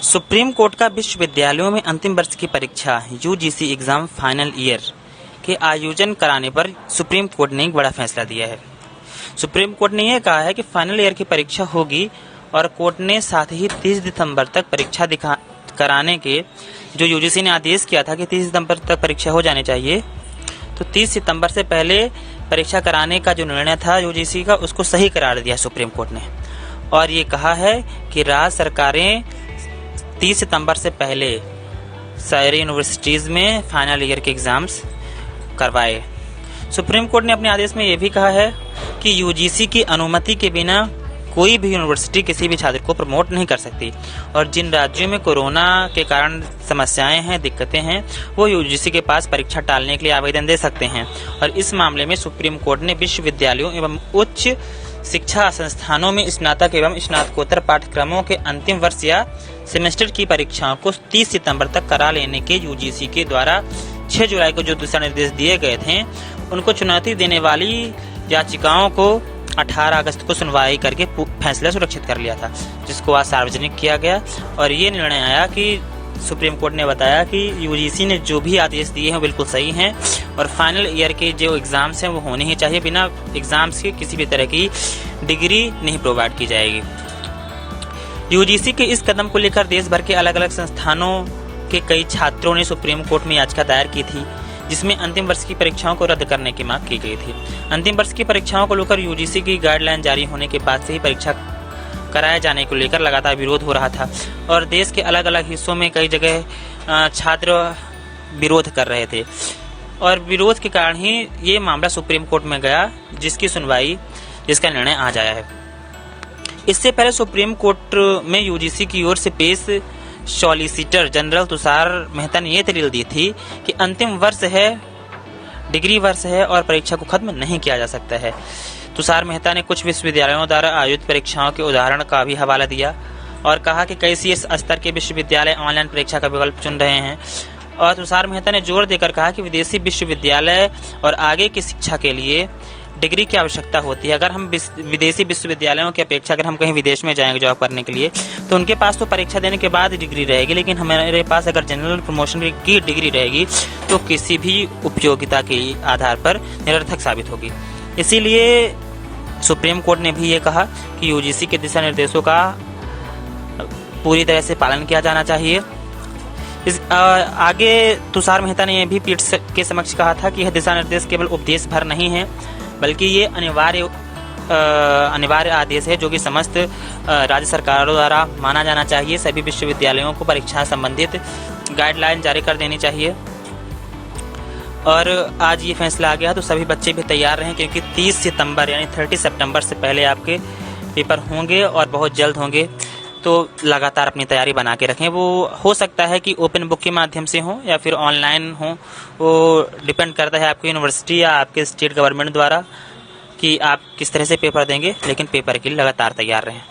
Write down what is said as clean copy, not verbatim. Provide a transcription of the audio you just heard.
Supreme court का विश्वविद्यालयों में अंतिम वर्ष की परीक्षा यूजीसी एग्जाम फाइनल ईयर के आयोजन कराने पर सुप्रीम कोर्ट ने एक बड़ा फैसला दिया है। सुप्रीम कोर्ट ने यह कहा है कि फाइनल ईयर की परीक्षा होगी और कोर्ट ने साथ ही 30 दिसंबर तक परीक्षा कराने के जो यूजीसी ने आदेश किया था कि 30 दिसंबर तक परीक्षा हो जानी चाहिए, तो 30 सितंबर से पहले परीक्षा कराने का जो निर्णय था यूजीसी का, उसको सही करार दिया सुप्रीम कोर्ट ने और ये कहा है कि राज्य सरकारें 30 सितंबर से पहले सारी यूनिवर्सिटीज़ में फाइनल ईयर के एग्ज़ाम्स करवाए। सुप्रीम कोर्ट ने अपने आदेश में यह भी कहा है कि यूजीसी की अनुमति के बिना कोई भी यूनिवर्सिटी किसी भी छात्र को प्रमोट नहीं कर सकती और जिन राज्यों में कोरोना के कारण समस्याएं हैं, दिक्कतें हैं, वो यूजीसी के पास परीक्षा टालने के लिए आवेदन दे सकते हैं। और इस मामले में सुप्रीम कोर्ट ने विश्वविद्यालयों एवं उच्च शिक्षा संस्थानों में स्नातक एवं स्नातकोत्तर पाठ्यक्रमों के अंतिम वर्ष या सेमेस्टर की परीक्षाओं को 30 सितंबर तक करा लेने के यूजीसी के द्वारा 6 जुलाई को जो दिशा निर्देश दिए गए थे, उनको चुनौती देने वाली याचिकाओं को 18 अगस्त को सुनवाई करके फैसला सुरक्षित कर लिया था, जिसको आज सार्वजनिक किया गया। और ये निर्णय आया कि सुप्रीम कोर्ट ने बताया कि यूजीसी ने जो भी आदेश दिए हैं बिल्कुल सही हैं और फाइनल ईयर के जो एग्ज़ाम्स हैं वो होने ही चाहिए। बिना एग्ज़ाम्स के किसी भी तरह की डिग्री नहीं प्रोवाइड की जाएगी। यूजीसी के इस कदम को लेकर देश भर के अलग अलग संस्थानों के कई छात्रों ने सुप्रीम कोर्ट में याचिका दायर की थी, जिसमें अंतिम वर्ष की परीक्षाओं को रद्द करने की मांग की गई थी। अंतिम वर्ष की परीक्षाओं को लेकर यूजीसी की गाइडलाइन जारी होने के बाद से ही परीक्षा कराए जाने को लेकर लगातार विरोध हो रहा था और देश के अलग अलग हिस्सों में कई जगह छात्र विरोध कर रहे थे और विरोध के कारण ही ये मामला सुप्रीम कोर्ट में गया, जिसका निर्णय आज आया है। इससे पहले सुप्रीम कोर्ट में यूजीसी की ओर से पेश सॉलिसिटर जनरल तुषार मेहता ने यह दलील दी थी कि अंतिम वर्ष है, डिग्री वर्ष है और परीक्षा को खत्म नहीं किया जा सकता है। तुषार मेहता ने कुछ विश्वविद्यालयों द्वारा आयोजित परीक्षाओं के उदाहरण का भी हवाला दिया और कहा कि कई शीर्ष स्तर के विश्वविद्यालय ऑनलाइन परीक्षा का विकल्प चुन रहे हैं। और तुषार मेहता ने जोर देकर कहा कि विदेशी विश्वविद्यालय और आगे की शिक्षा के लिए डिग्री की आवश्यकता होती है। अगर हम विदेशी विश्वविद्यालयों की अपेक्षा अगर हम कहीं विदेश में जाएंगे जॉब करने के लिए, तो उनके पास तो परीक्षा देने के बाद डिग्री रहेगी, लेकिन हमारे पास अगर जनरल प्रमोशन की डिग्री रहेगी तो किसी भी उपयोगिता के आधार पर निरर्थक साबित होगी। इसीलिए सुप्रीम कोर्ट ने भी ये कहा कि यूजीसी के दिशा निर्देशों का पूरी तरह से पालन किया जाना चाहिए। आगे तुषार मेहता ने यह भी पीठ के समक्ष कहा था कि यह दिशा निर्देश केवल उपदेश भर नहीं है, बल्कि ये अनिवार्य आदेश है जो कि समस्त राज्य सरकारों द्वारा माना जाना चाहिए। सभी विश्वविद्यालयों को परीक्षा संबंधित गाइडलाइन जारी कर देनी चाहिए और आज ये फैसला आ गया तो सभी बच्चे भी तैयार रहें, क्योंकि 30 सितंबर यानी 30 सितंबर से पहले आपके पेपर होंगे और बहुत जल्द होंगे। तो लगातार अपनी तैयारी बना के रखें। वो हो सकता है कि ओपन बुक के माध्यम से हो या फिर ऑनलाइन हो, वो डिपेंड करता है आपकी यूनिवर्सिटी या आपके स्टेट गवर्नमेंट द्वारा कि आप किस तरह से पेपर देंगे, लेकिन पेपर के लिए लगातार तैयार रहें।